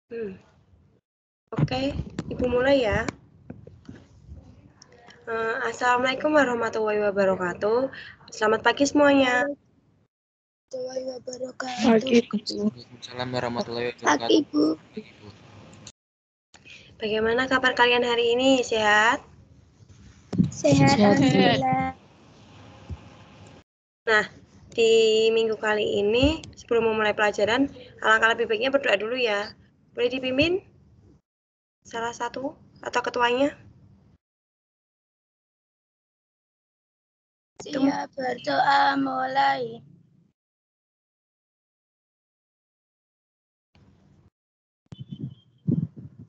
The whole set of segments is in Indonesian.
Oke, Ibu mulai ya. Assalamualaikum warahmatullahi wabarakatuh. Selamat pagi semuanya. Waalaikumsalam warahmatullahi wabarakatuh. Pagi, Ibu. Bagaimana kabar kalian hari ini? Sehat? Sehat, alhamdulillah. Nah, di minggu kali ini, sebelum memulai pelajaran, alangkah lebih baiknya berdoa dulu ya. Boleh dipimpin? Salah satu atau ketuanya? Siap berdoa mulai.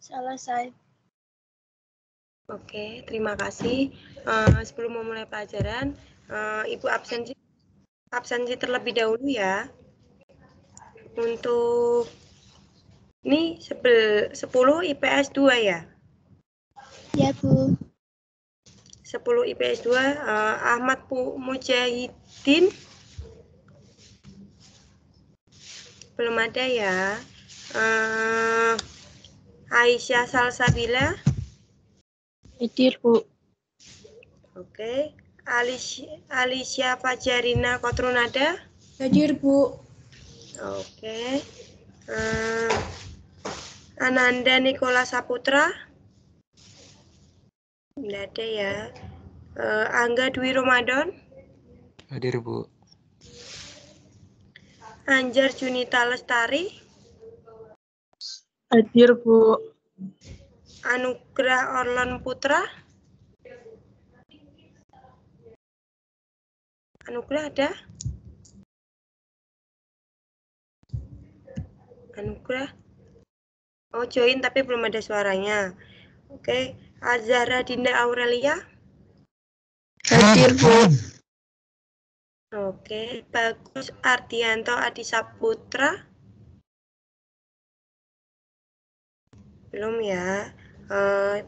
Selesai. Oke, terima kasih. Sebelum memulai pelajaran, Ibu absensi terlebih dahulu ya. Untuk ini 10 IPS 2 ya? Ya, Bu. 10 IPS 2 Ahmad Mujahidin belum ada ya. Aisyah Salsabila Hadir, Bu. oke. Alicia Fajarina Kotrunada Hadir, Bu. oke. Ananda Nikola Saputra tidak ada ya. Angga Dwi Ramadan Hadir, Bu. Anjar Junita Lestari Hadir, Bu. Anugrah Orlon Putra Anugrah ada? Anugrah oh join tapi belum ada suaranya. Oke. Azhara Dinda Aurelia Hadir, Bu. oke. Bagus Ardianto Adi Saputra belum ya.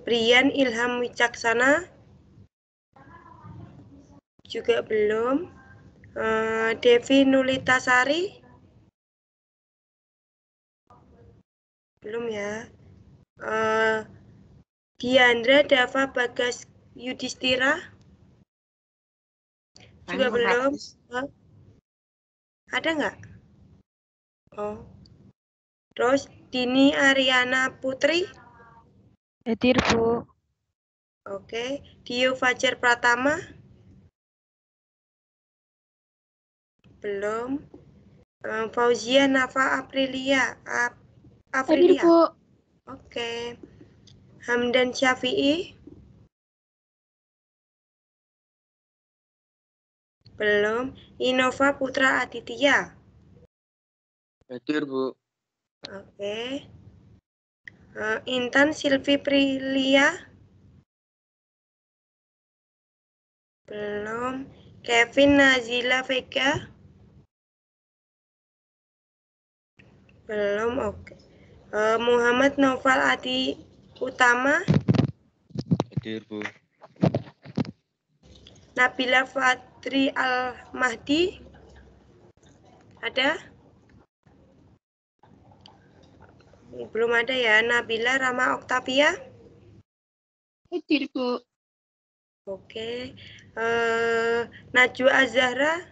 Brian Ilham Wicaksana juga belum. Devi Nulitasari belum ya. Diandra Dava Bagas Yudhistira juga belum. Ada nggak? Oh. Terus Dini Ariana Putri Hadir, Bu. oke. Dio Fajar Pratama belum. Fauzia Nafa Aprilia Hadir, Bu. oke. Hamdan Syafi'i belum. Innova Putra Aditya Hadir, Bu. oke. Intan Silvi Prilia belum. Kevin Nazila Vega belum oke. Muhammad Noval Adi Utama Hadir, Bu. Nabila Fadri Al-Mahdi ada? Belum ada ya. Nabila Rama Oktavia Hadir, Bu. oke. Najwa Azahra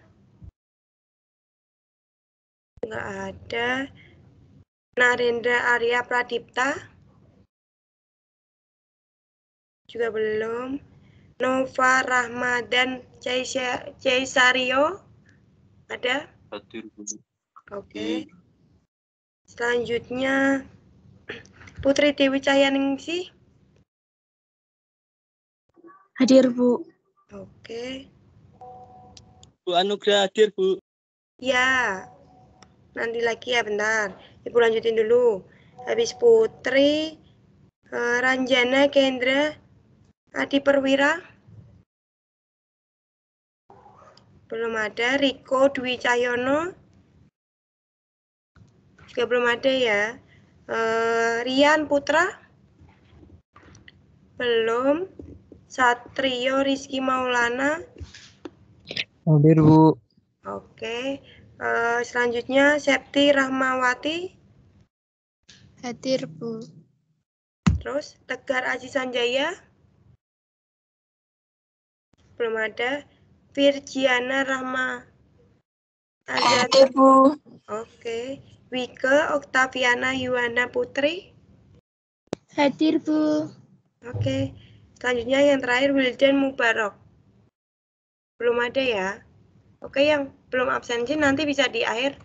nggak ada. Narendra Arya Pradipta juga belum. Nova Rahmadan Caisario ada? Hadir, Bu. Oke. Selanjutnya Putri Dewi Cahyaningsih Hadir, Bu. oke. Bu Anugrah hadir, Bu. Ya, nanti lagi ya bentar. Ibu lanjutin dulu. Habis Putri, Ranjana Kendra Adi Perwira belum ada. Riko Dwi Cahyono juga belum ada ya. Rian Putra belum. Satrio Rizky Maulana Hadir, Bu. oke. Selanjutnya Septi Rahmawati Hadir, Bu. Terus Tegar Aji Sanjaya? Belum ada. Virgiana Rahma Azad. Hadir, Bu. Oke. Wike Oktaviana Yuwana Putri? Hadir, Bu. Oke. Selanjutnya yang terakhir Wildan Mubarok. Belum ada ya. Oke, yang belum absensi nanti bisa di akhir.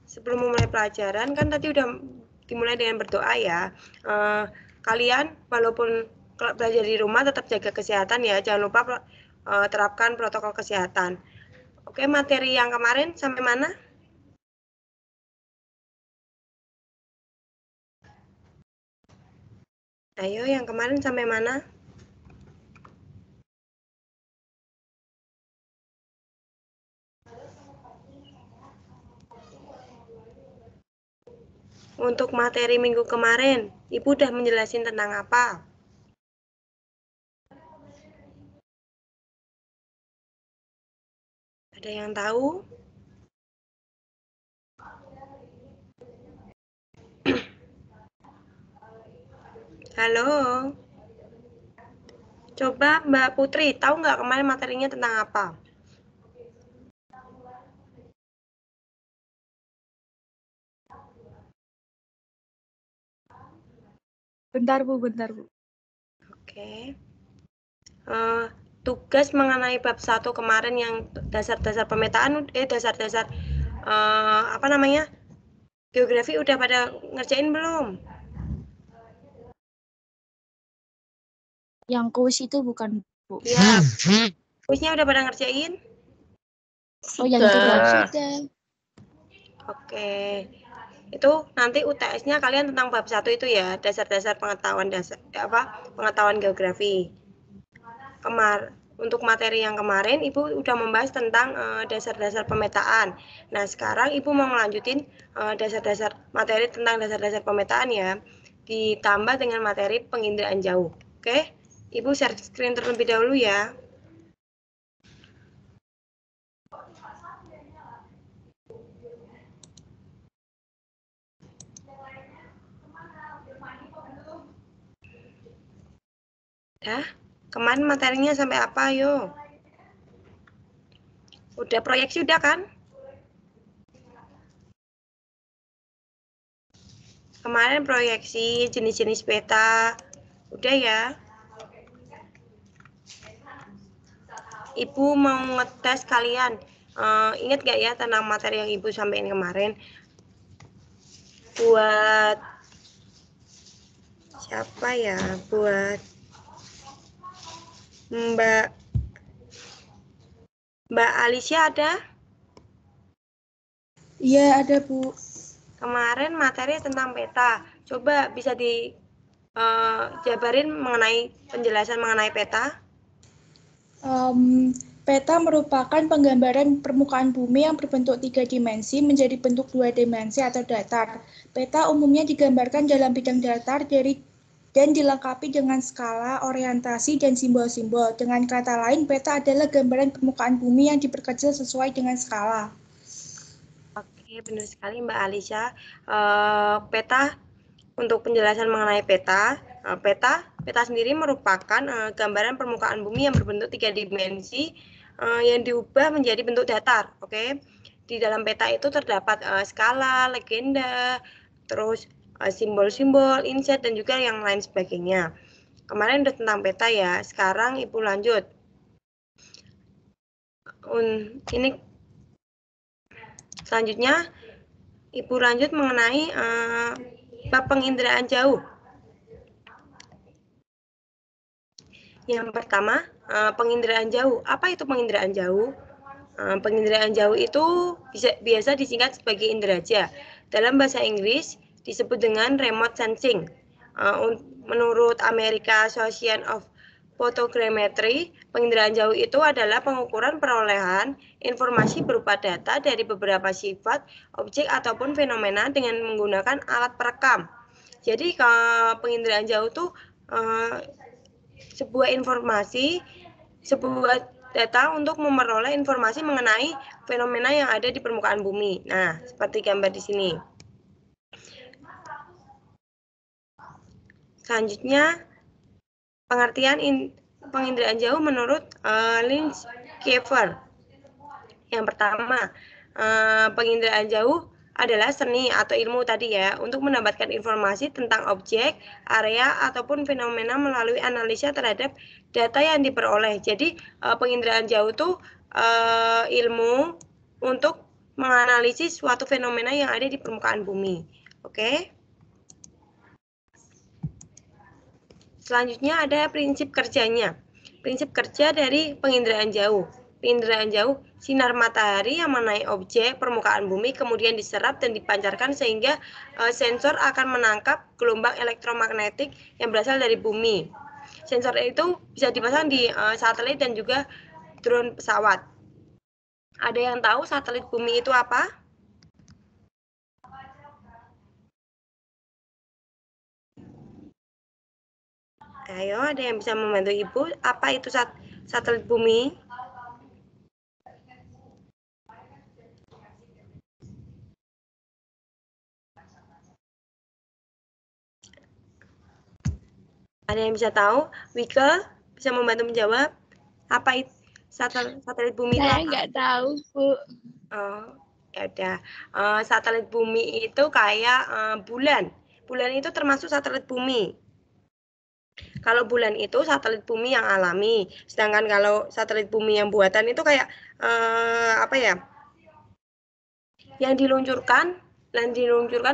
Sebelum memulai pelajaran kan tadi udah dimulai dengan berdoa ya. Kalian walaupun belajar di rumah tetap jaga kesehatan ya. Jangan lupa terapkan protokol kesehatan. Oke, materi yang kemarin sampai mana? Ayo, yang kemarin sampai mana? Untuk materi minggu kemarin, Ibu udah menjelasin tentang apa? Ada yang tahu? Halo? Coba Mbak Putri, tahu nggak kemarin materinya tentang apa? Bentar, Bu. Bentar, Bu. Oke. Tugas mengenai bab 1 kemarin yang dasar-dasar pemetaan, dasar-dasar apa namanya? Geografi udah pada ngerjain belum? Yang kuis itu bukan, Bu. Ya. Kuisnya udah pada ngerjain? Oh, yang itu sudah. Oke. Itu nanti UTS-nya kalian tentang bab 1 itu ya, dasar-dasar pengetahuan pengetahuan geografi. Untuk materi yang kemarin Ibu udah membahas tentang dasar-dasar pemetaan. Nah, sekarang Ibu mau melanjutin dasar-dasar materi tentang dasar-dasar pemetaan ya, ditambah dengan materi penginderaan jauh. Oke? Ibu share screen terlebih dahulu ya. Dah, kemarin materinya sampai apa, yo? Udah proyeksi udah kan? Kemarin proyeksi jenis-jenis peta, udah ya? Ibu mau ngetes kalian, ingat gak ya tentang materi yang Ibu sampaikan kemarin? Buat siapa ya? Buat Mbak Alicia ada? Iya, ada, Bu. Kemarin materi tentang peta. Coba bisa jabarin mengenai penjelasan mengenai peta. Peta merupakan penggambaran permukaan bumi yang berbentuk 3 dimensi menjadi bentuk 2 dimensi atau datar. Peta umumnya digambarkan dalam bidang datar dan dilengkapi dengan skala, orientasi, dan simbol-simbol. Dengan kata lain, peta adalah gambaran permukaan bumi yang diperkecil sesuai dengan skala. Oke, benar sekali Mbak Alicia. Peta, untuk penjelasan mengenai peta, peta sendiri merupakan gambaran permukaan bumi yang berbentuk 3 dimensi yang diubah menjadi bentuk datar. Oke, di dalam peta itu terdapat skala, legenda, terus simbol-simbol, inset, dan juga yang lain sebagainya. Kemarin udah tentang peta ya, sekarang Ibu lanjut. Ini selanjutnya Ibu lanjut mengenai bab penginderaan jauh. Yang pertama, penginderaan jauh. Apa itu penginderaan jauh? Penginderaan jauh itu biasa disingkat sebagai inderaja. Dalam bahasa Inggris disebut dengan remote sensing. Menurut American Association of Photogrammetry, penginderaan jauh itu adalah pengukuran perolehan informasi berupa data dari beberapa sifat, objek, ataupun fenomena dengan menggunakan alat perekam. Jadi penginderaan jauh itu sebuah data untuk memperoleh informasi mengenai fenomena yang ada di permukaan bumi. Nah, seperti gambar di sini. Selanjutnya, pengertian penginderaan jauh menurut Lynch Kiefer. Yang pertama, penginderaan jauh adalah seni atau ilmu tadi ya, untuk mendapatkan informasi tentang objek, area, ataupun fenomena melalui analisa terhadap data yang diperoleh. Jadi, penginderaan jauh itu ilmu untuk menganalisis suatu fenomena yang ada di permukaan bumi. Oke? Selanjutnya ada prinsip kerjanya. Prinsip kerja dari penginderaan jauh. Penginderaan jauh, sinar matahari yang mengenai objek permukaan bumi kemudian diserap dan dipancarkan sehingga sensor akan menangkap gelombang elektromagnetik yang berasal dari bumi. Sensor itu bisa dipasang di satelit dan juga drone pesawat. Ada yang tahu satelit bumi itu apa? Ayo, ada yang bisa membantu Ibu? Apa itu satelit bumi? Ada yang bisa tahu? Wika bisa membantu menjawab? Apa itu satelit bumi itu apa? Saya nggak tahu, Bu. Oh, ya udah. Satelit bumi itu kayak bulan. Bulan itu termasuk satelit bumi. Kalau bulan itu satelit bumi yang alami, sedangkan kalau satelit bumi yang buatan itu kayak apa ya? Yang diluncurkan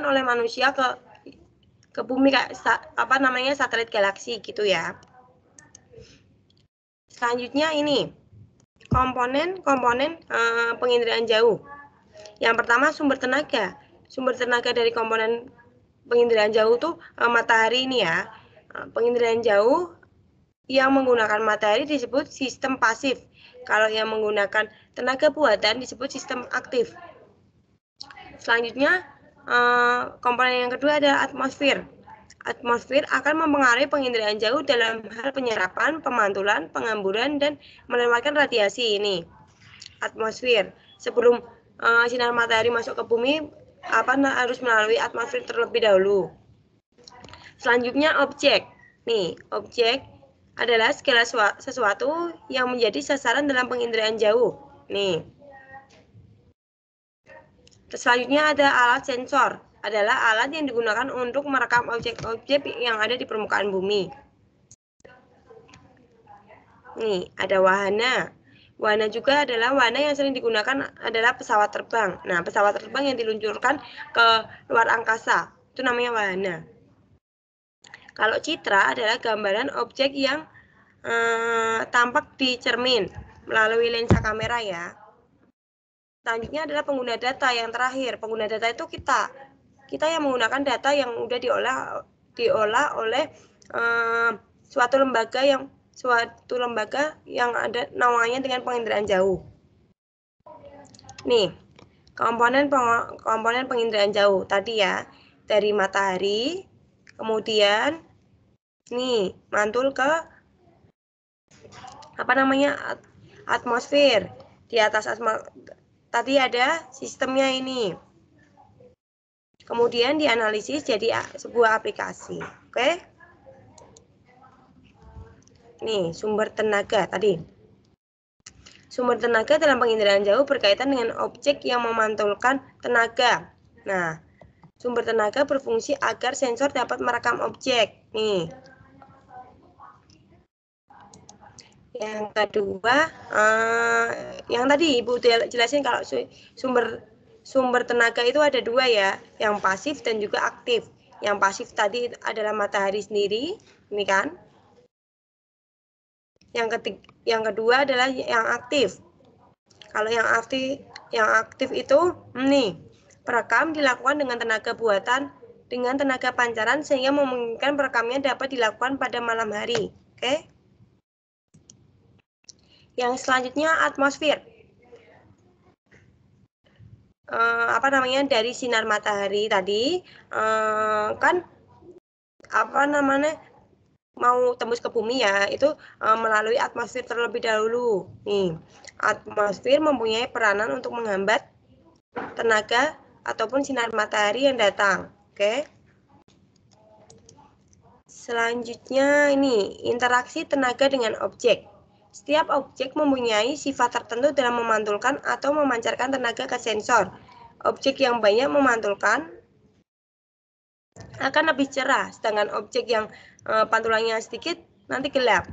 oleh manusia ke bumi kayak apa namanya satelit galaksi gitu ya. Selanjutnya ini komponen penginderaan jauh. Yang pertama sumber tenaga. Sumber tenaga dari komponen penginderaan jauh tuh matahari ini ya. Penginderaan jauh yang menggunakan matahari disebut sistem pasif. Kalau yang menggunakan tenaga buatan disebut sistem aktif. Selanjutnya komponen yang kedua adalah atmosfer. Atmosfer akan mempengaruhi penginderaan jauh dalam hal penyerapan, pemantulan, pengamburan, dan melewatkan radiasi ini. Atmosfer. Sebelum sinar matahari masuk ke bumi, harus melalui atmosfer terlebih dahulu. Selanjutnya objek. Nih, objek adalah segala sesuatu yang menjadi sasaran dalam penginderaan jauh. Nih. Selanjutnya ada alat sensor. Adalah alat yang digunakan untuk merekam objek-objek yang ada di permukaan bumi. Nih, ada wahana. Wahana juga adalah wahana yang sering digunakan adalah pesawat terbang. Nah, pesawat terbang yang diluncurkan ke luar angkasa, itu namanya wahana. Kalau citra adalah gambaran objek yang tampak di cermin melalui lensa kamera ya. Selanjutnya adalah pengguna data yang terakhir. Pengguna data itu kita yang menggunakan data yang udah diolah oleh suatu lembaga yang ada naungannya dengan penginderaan jauh. Nih, komponen penginderaan jauh tadi ya, dari matahari, kemudian nih mantul ke atmosfer. Di atas tadi ada sistemnya ini. Kemudian dianalisis jadi sebuah aplikasi. Oke? Nih, sumber tenaga tadi. Sumber tenaga dalam penginderaan jauh berkaitan dengan objek yang memantulkan tenaga. Nah, sumber tenaga berfungsi agar sensor dapat merekam objek. Nih. Yang kedua, yang tadi Ibu jelasin kalau sumber tenaga itu ada dua ya, yang pasif dan juga aktif. Yang pasif tadi adalah matahari sendiri, ini kan. Yang kedua adalah yang aktif. Kalau yang aktif itu, nih, perekam dilakukan dengan tenaga buatan, dengan tenaga pancaran sehingga memungkinkan perekamnya dapat dilakukan pada malam hari. Oke? Yang selanjutnya atmosfer. Dari sinar matahari tadi kan mau tembus ke bumi ya, itu melalui atmosfer terlebih dahulu. Nih, atmosfer mempunyai peranan untuk menghambat tenaga ataupun sinar matahari yang datang. Oke. Selanjutnya ini, interaksi tenaga dengan objek. Setiap objek mempunyai sifat tertentu dalam memantulkan atau memancarkan tenaga ke sensor. Objek yang banyak memantulkan akan lebih cerah, sedangkan objek yang pantulannya sedikit nanti gelap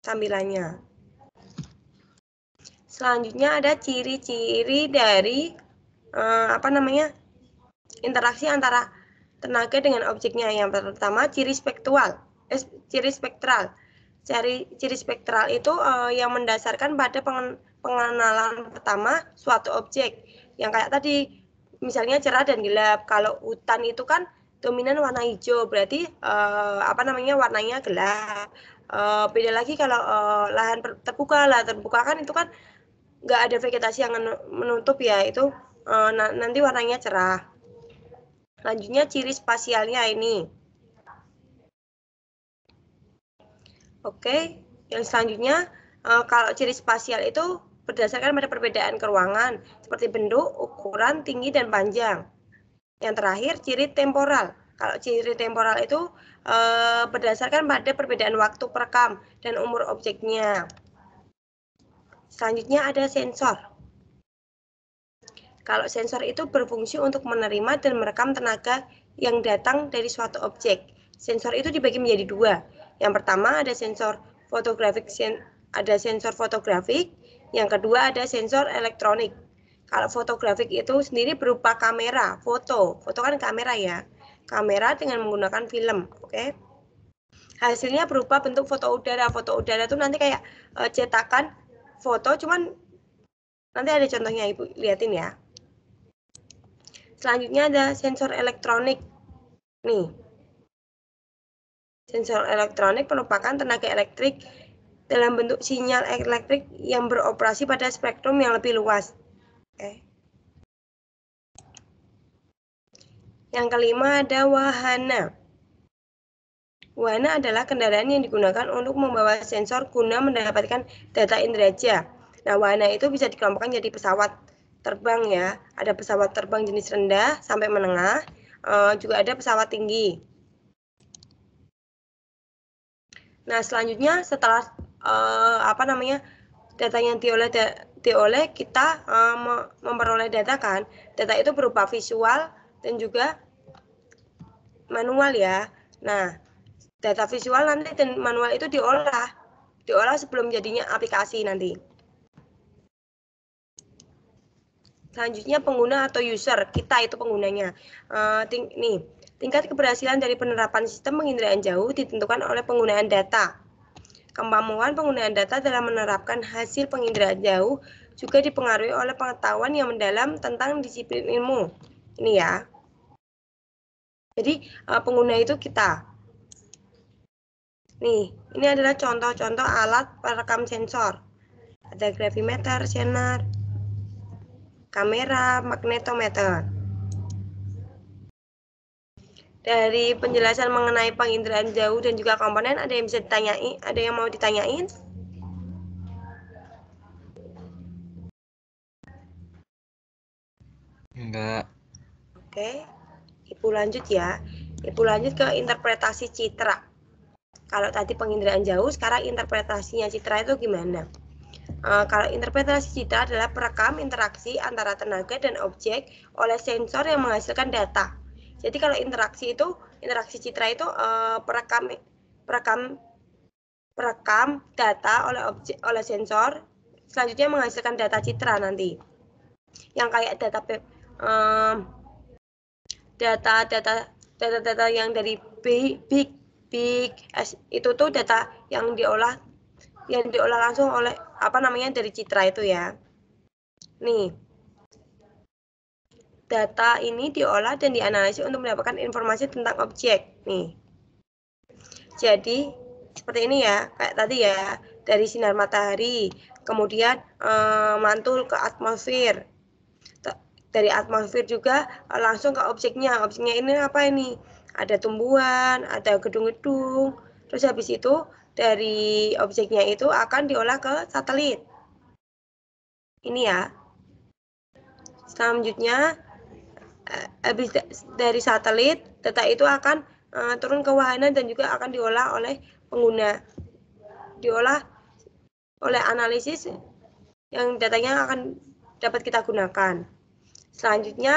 tampilannya. Selanjutnya ada ciri-ciri dari interaksi antara tenaga dengan objeknya. Yang pertama ciri spektral. Ciri spektral itu yang mendasarkan pada pengenalan pertama suatu objek. Yang kayak tadi, misalnya cerah dan gelap. Kalau hutan itu kan dominan warna hijau, berarti warnanya gelap. Beda lagi kalau lahan terbuka kan itu kan nggak ada vegetasi yang menutup ya, itu nanti warnanya cerah. Selanjutnya ciri spasialnya ini. Oke, yang selanjutnya kalau ciri spasial itu berdasarkan pada perbedaan keruangan seperti bentuk, ukuran, tinggi, dan panjang. Yang terakhir ciri temporal. Kalau ciri temporal itu berdasarkan pada perbedaan waktu perekam dan umur objeknya. Selanjutnya ada sensor. Kalau sensor itu berfungsi untuk menerima dan merekam tenaga yang datang dari suatu objek. Sensor itu dibagi menjadi dua. Yang pertama ada sensor fotografik, yang kedua ada sensor elektronik. Kalau fotografik itu sendiri berupa kamera, foto kan kamera ya, kamera dengan menggunakan film, oke? Hasilnya berupa bentuk foto udara itu nanti kayak cetakan foto, cuman nanti ada contohnya Ibu liatin ya. Selanjutnya ada sensor elektronik. Nih, sensor elektronik merupakan tenaga elektrik dalam bentuk sinyal elektrik yang beroperasi pada spektrum yang lebih luas. Oke. Yang kelima ada wahana. Wahana adalah kendaraan yang digunakan untuk membawa sensor guna mendapatkan data inderaja. Nah, wahana itu bisa dikelompokkan jadi pesawat terbang ya. Ada pesawat terbang jenis rendah sampai menengah, juga ada pesawat tinggi. Nah, selanjutnya setelah data yang dioleh kita memperoleh data kan. Data itu berupa visual dan juga manual ya. Nah, data visual nanti dan manual itu diolah sebelum jadinya aplikasi nanti. Selanjutnya pengguna atau user, kita itu penggunanya. Tingkat keberhasilan dari penerapan sistem penginderaan jauh ditentukan oleh penggunaan data. Kemampuan penggunaan data dalam menerapkan hasil penginderaan jauh juga dipengaruhi oleh pengetahuan yang mendalam tentang disiplin ilmu. Ini ya. Jadi pengguna itu kita. Nih, ini adalah contoh-contoh alat perekam sensor. Ada gravimeter, sonar, kamera, magnetometer. Dari penjelasan mengenai penginderaan jauh dan juga komponen, ada yang bisa ditanyain? Ada yang mau ditanyain? Enggak. Oke, Ibu lanjut ya. Ibu lanjut ke interpretasi citra. Kalau tadi penginderaan jauh, sekarang interpretasinya citra itu gimana? Kalau interpretasi citra adalah perekam interaksi antara tenaga dan objek oleh sensor yang menghasilkan data. Jadi kalau interaksi citra itu perekam data oleh sensor, selanjutnya menghasilkan data citra nanti. Yang kayak data yang dari big itu tuh data yang diolah langsung oleh dari citra itu ya. Nih, data ini diolah dan dianalisis untuk mendapatkan informasi tentang objek. Nih, jadi seperti ini ya, kayak tadi ya, dari sinar matahari, kemudian mantul ke atmosfer. Dari atmosfer juga langsung ke objeknya. Objeknya ini apa ini? Ada tumbuhan, ada gedung-gedung. Terus habis itu dari objeknya itu akan diolah ke satelit. Ini ya. Selanjutnya habis dari satelit, data itu akan turun ke wahana dan juga akan diolah oleh pengguna. Diolah oleh analisis yang datanya akan dapat kita gunakan. Selanjutnya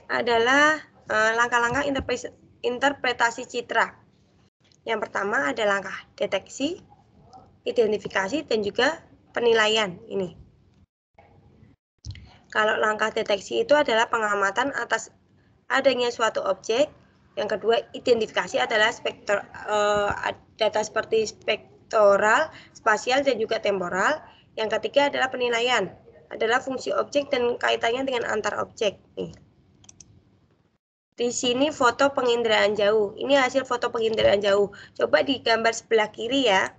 adalah langkah-langkah interpretasi citra. Yang pertama ada langkah deteksi, identifikasi, dan juga penilaian. Ini. Kalau langkah deteksi itu adalah pengamatan atas adanya suatu objek. Yang kedua, identifikasi adalah data seperti spektoral, spasial, dan juga temporal. Yang ketiga adalah penilaian, adalah fungsi objek dan kaitannya dengan antar objek. Nih. Di sini foto penginderaan jauh. Ini hasil foto penginderaan jauh. Coba di gambar sebelah kiri ya.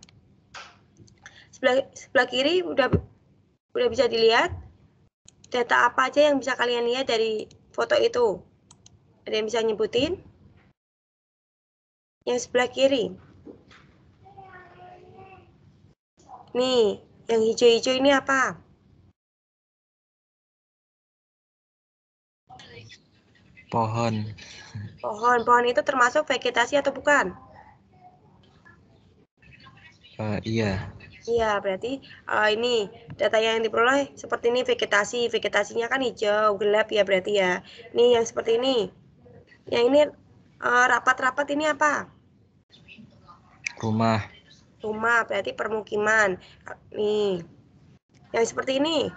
Sebelah kiri udah bisa dilihat data apa aja yang bisa kalian lihat dari foto itu. Ada yang bisa nyebutin? Yang sebelah kiri. Nih, yang hijau-hijau ini apa? Pohon. Pohon itu termasuk vegetasi atau bukan? Iya. Iya, berarti ini data yang diperoleh seperti ini vegetasi. Vegetasinya kan hijau, gelap ya berarti ya. Ini yang seperti ini. Yang ini rapat-rapat ini apa? Rumah. Rumah, berarti permukiman. Nih. Yang seperti ini?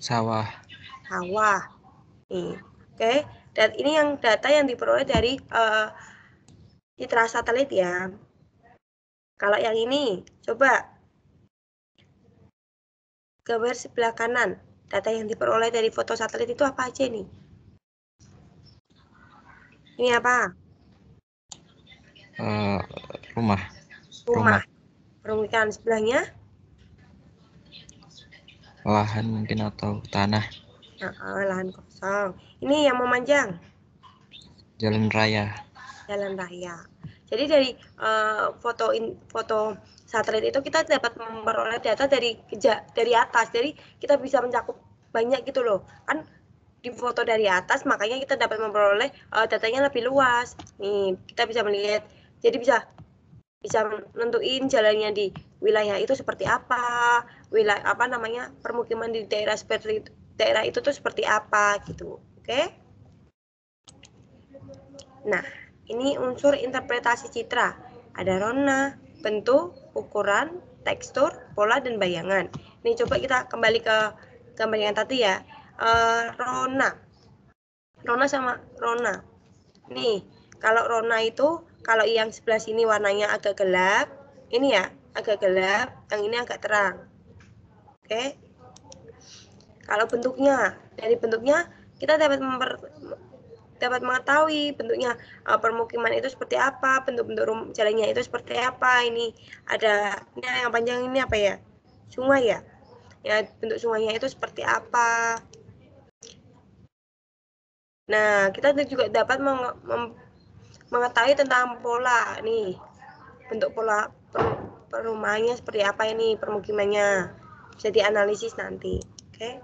Sawah. Sawah. Nih. Oke. Dan ini yang data yang diperoleh dari citra satelit ya. Kalau yang ini, coba gambar sebelah kanan. Data yang diperoleh dari foto satelit itu apa aja nih? Ini apa? Rumah. Rumah. Permukaan sebelahnya? Lahan mungkin atau tanah. Lahan kosong. Ini yang memanjang? Jalan raya. Jalan raya. Jadi dari foto satelit itu kita dapat memperoleh data dari atas. Jadi kita bisa mencakup banyak gitu loh. Kan di foto dari atas makanya kita dapat memperoleh datanya lebih luas. Nih, kita bisa melihat. Jadi bisa menentuin jalannya di wilayah itu seperti apa, wilayah permukiman di daerah itu tuh seperti apa gitu. Oke? Nah, ini unsur interpretasi citra. Ada rona, bentuk, ukuran, tekstur, pola, dan bayangan. Ini coba kita kembali ke gambar yang tadi ya. Rona sama rona. Nih, kalau rona itu, kalau yang sebelah sini warnanya agak gelap, ini ya, agak gelap, yang ini agak terang. Oke. Kalau bentuknya, dari bentuknya kita dapat mengetahui bentuknya permukiman itu seperti apa, bentuk-bentuk jalannya itu seperti apa. Ini yang panjang ini apa ya? Sungai ya. Ya, bentuk sungainya itu seperti apa. Nah, kita juga dapat mengetahui tentang pola nih. Bentuk pola perumahannya seperti apa ini, permukimannya. Bisa dianalisis nanti. Oke.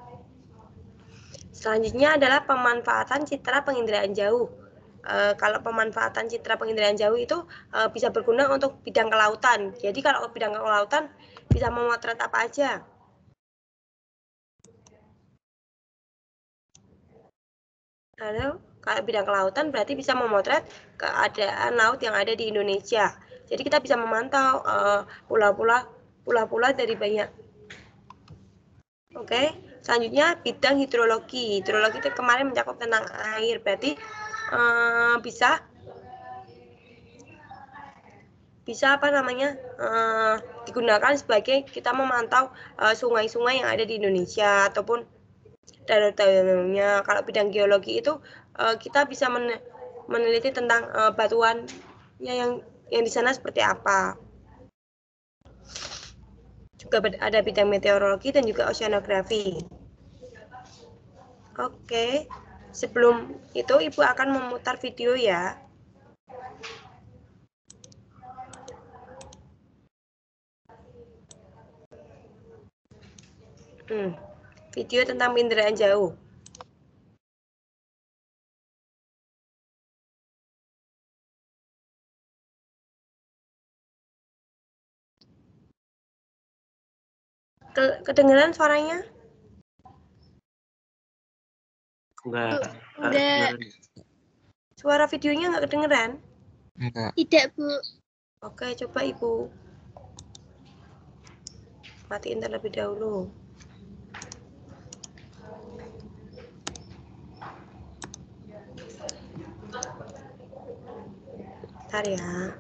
Selanjutnya adalah pemanfaatan citra penginderaan jauh. Kalau pemanfaatan citra penginderaan jauh itu bisa berguna untuk bidang kelautan. Jadi kalau bidang kelautan bisa memotret apa aja. Kalau bidang kelautan berarti bisa memotret keadaan laut yang ada di Indonesia. Jadi kita bisa memantau pulau-pulau dari banyak. Oke, selanjutnya bidang hidrologi. Hidrologi itu kemarin mencakup tentang air, berarti bisa digunakan sebagai kita memantau sungai-sungai yang ada di Indonesia ataupun danau-danaunya. Kalau bidang geologi itu kita bisa meneliti tentang batuannya yang di sana seperti apa. Juga ada bidang meteorologi dan juga oceanografi. Oke, sebelum itu Ibu akan memutar video ya. Video tentang penginderaan jauh. Kedengeran suaranya? Enggak. Enggak. Suara videonya nggak kedengeran? Enggak. Tidak, Bu. Oke, coba Ibu matiin terlebih dahulu. Bentar ya.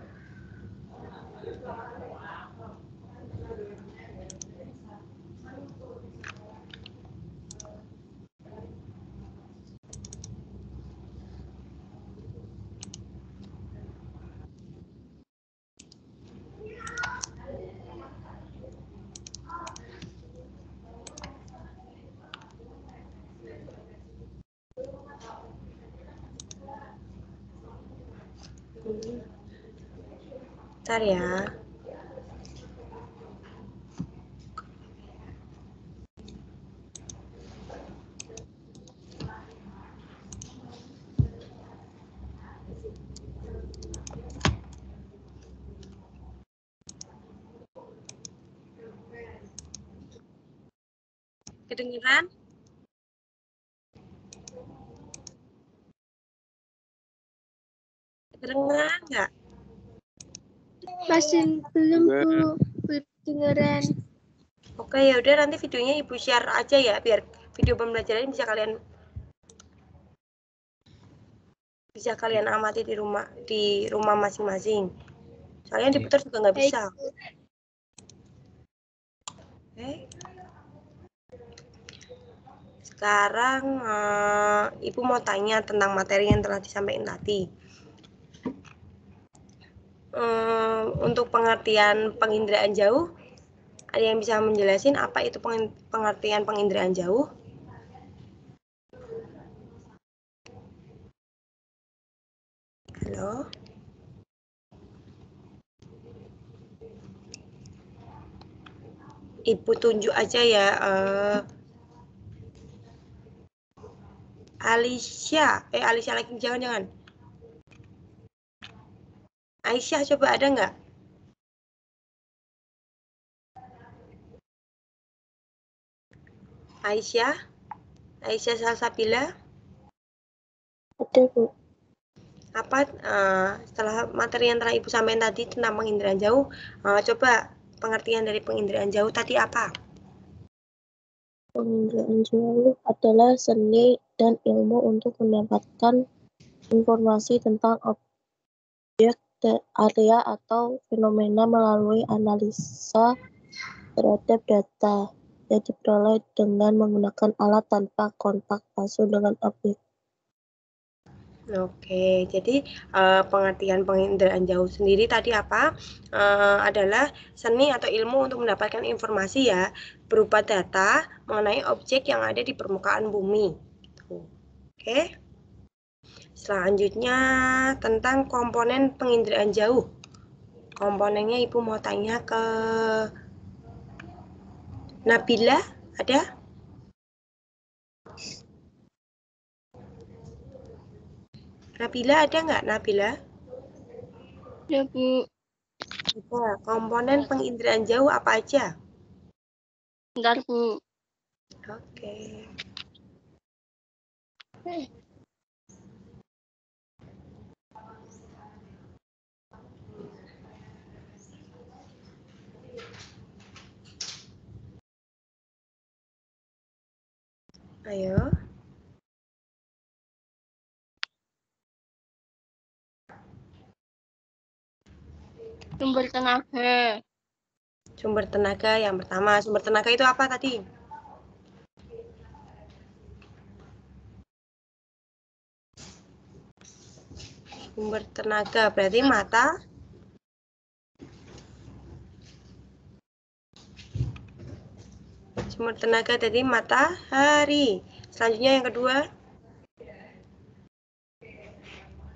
Bentar ya. Kedengeran? Kedengeran nggak? Masih belum, Bu. Belum dengeran. Oke, ya udah nanti videonya Ibu share aja ya biar video pembelajaran bisa kalian amati di rumah masing-masing. Soalnya di putar juga nggak bisa. Oke. Sekarang Ibu mau tanya tentang materi yang telah disampaikan tadi. Untuk pengertian penginderaan jauh, ada yang bisa menjelasin apa itu pengertian penginderaan jauh? Halo? Ibu tunjuk aja ya. Alicia lagi jangan. Aisyah coba ada nggak? Aisyah Salsabila? Ada, Bu. Apa setelah materi yang telah Ibu sampaikan tadi tentang penginderaan jauh, coba pengertian dari penginderaan jauh tadi apa? Penginderaan jauh adalah seni dan ilmu untuk mendapatkan informasi tentang objek, area, atau fenomena melalui analisa terhadap data yang diperoleh dengan menggunakan alat tanpa kontak langsung dengan objek. Oke, jadi pengertian penginderaan jauh sendiri tadi apa? Adalah seni atau ilmu untuk mendapatkan informasi ya berupa data mengenai objek yang ada di permukaan bumi. Oke. Selanjutnya tentang komponen penginderaan jauh. Komponennya Ibu mau tanya ke Nabila, ada? Nabila ada nggak, Nabila? Ya, Bu. Nah, komponen penginderaan jauh apa aja? Bentar, Bu. Oke. Ayo. Sumber tenaga. Sumber tenaga yang pertama. Sumber tenaga itu apa tadi? Sumber tenaga berarti mata. Sumber tenaga tadi matahari. Selanjutnya yang kedua.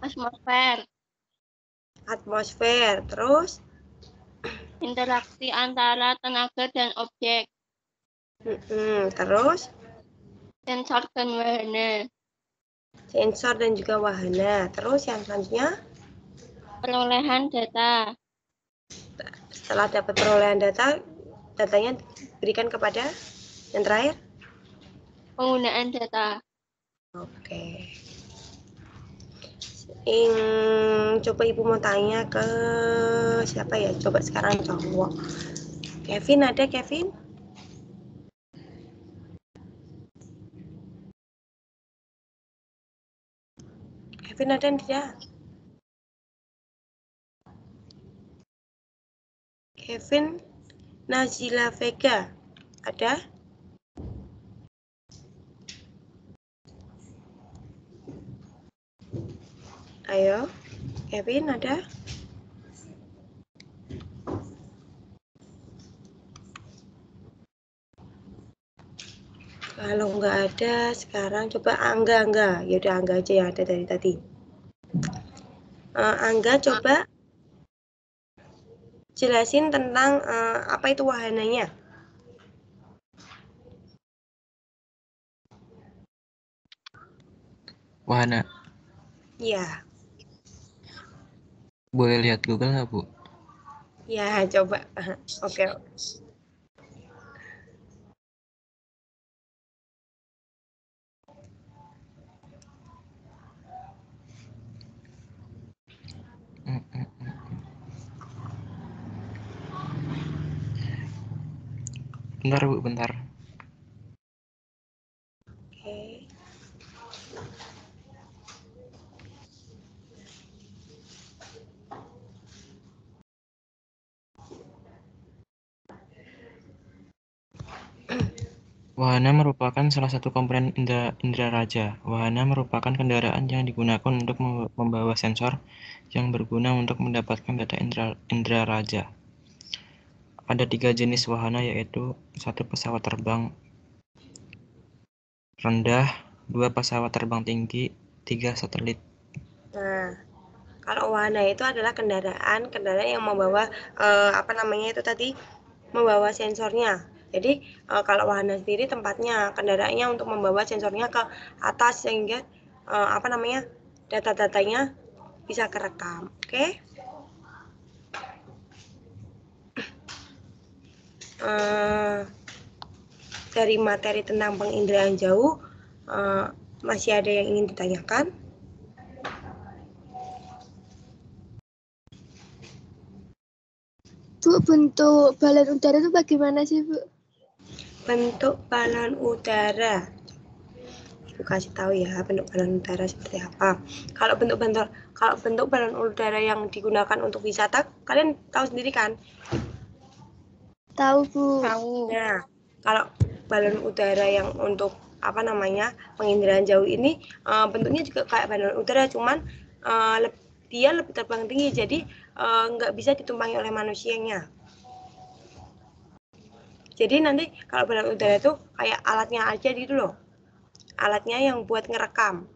Atmosfer. Atmosfer. Terus Interaksi antara tenaga dan objek. terus Sensor dan wahana. sensor dan juga wahana. Terus yang selanjutnya Perolehan data. setelah dapat perolehan data datanya berikan kepada yang terakhir? Penggunaan data. Oke. Coba Ibu mau tanya ke siapa ya? Coba sekarang cowok. Kevin ada, Kevin? Kevin ada tidak? Kevin Nazila Vega ada? Ayo, Kevin ada? Kalau nggak ada, sekarang coba Angga. Ya udah Angga aja yang ada dari tadi. Angga coba jelasin tentang apa itu wahananya. Wahana. Ya, Boleh lihat Google nggak, Bu? ya coba. Oke. Bentar, Bu, bentar. Oke. Wahana merupakan salah satu komponen indera raja. Wahana merupakan kendaraan yang digunakan untuk membawa sensor yang berguna untuk mendapatkan data indera raja. Ada 3 jenis wahana, yaitu 1 pesawat terbang rendah, 2 pesawat terbang tinggi, 3 satelit. Nah, kalau wahana itu adalah kendaraan yang membawa membawa sensornya. Jadi kalau wahana sendiri tempatnya, kendaraannya untuk membawa sensornya ke atas sehingga data-datanya bisa kerekam. Oke? Dari materi tentang penginderaan jauh, masih ada yang ingin ditanyakan? Bu, bentuk balon udara itu bagaimana sih, Bu? Bentuk balon udara. Ibu kasih tahu ya bentuk balon udara seperti apa. Kalau bentuk balon udara yang digunakan untuk wisata, kalian tahu sendiri kan? Tahu, Bu. Tahu. Nah, kalau balon udara yang untuk penginderaan jauh ini bentuknya juga kayak balon udara, cuman dia lebih terbang tinggi, jadi nggak bisa ditumpangi oleh manusianya. Jadi nanti kalau balon udara itu kayak alatnya aja gitu loh, alatnya yang buat ngerekam.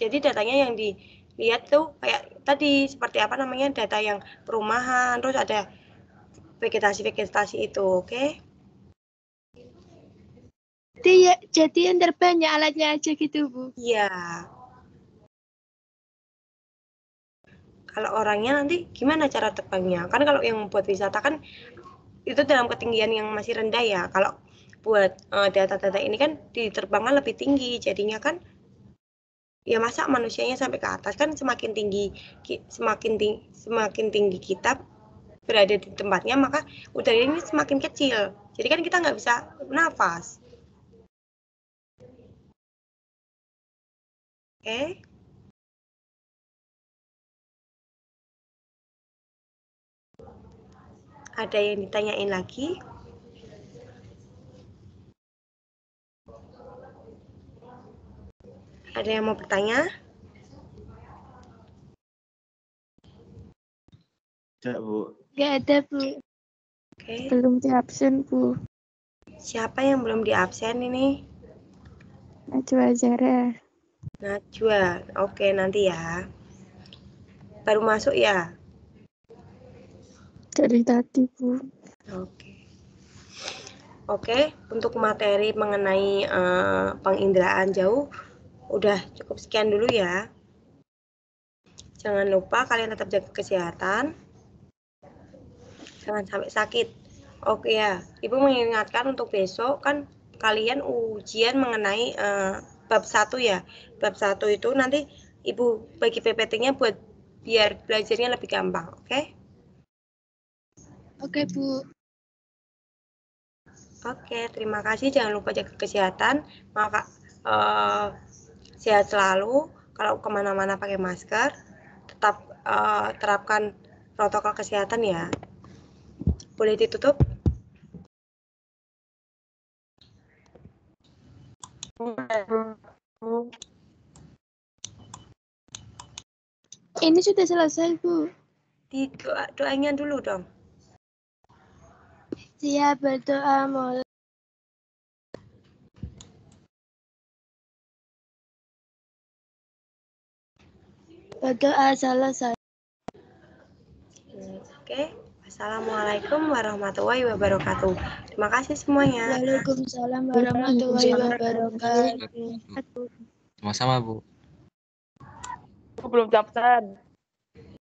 Jadi datanya yang dilihat tuh kayak tadi seperti data yang perumahan, terus ada vegetasi itu, oke? Jadi yang terbanyak alatnya aja gitu, Bu? Iya. Kalau orangnya nanti gimana cara terbangnya? Kan kalau yang buat wisata kan itu dalam ketinggian yang masih rendah ya. Kalau buat data-data ini kan diterbangkan lebih tinggi, jadinya kan ya masa manusianya sampai ke atas, kan semakin tinggi kita berada di tempatnya, maka udara ini semakin kecil. Jadi kan kita nggak bisa nafas. Oke? Ada yang ditanyain lagi? Ada yang mau bertanya? Tidak, Bu. Nggak ada, Bu. Oke. Belum di absen, Bu. Siapa yang belum di absen ini? Najwa Zara. Najwa. Oke, nanti ya. Baru masuk ya? Dari tadi, Bu. Oke, untuk materi mengenai penginderaan jauh udah cukup sekian dulu ya. Jangan lupa kalian tetap jaga kesehatan. Jangan sampai sakit. Oke ya, Ibu mengingatkan untuk besok kan kalian ujian mengenai bab 1 ya. Bab 1 itu nanti Ibu bagi PPT-nya buat biar belajarnya lebih gampang, oke? Oke, Bu. Oke, terima kasih. Jangan lupa jaga kesehatan. Maka sehat selalu. Kalau kemana-mana pakai masker, tetap terapkan protokol kesehatan ya. Boleh ditutup? Ini sudah selesai, Bu. Di doanya dulu dong. Siap berdoa mulai. Berdoa selesai. Oke. Assalamualaikum warahmatullahi wabarakatuh. Terima kasih semuanya. Waalaikumsalam warahmatullahi wabarakatuh. Sama-sama, Bu. Aku belum daftar.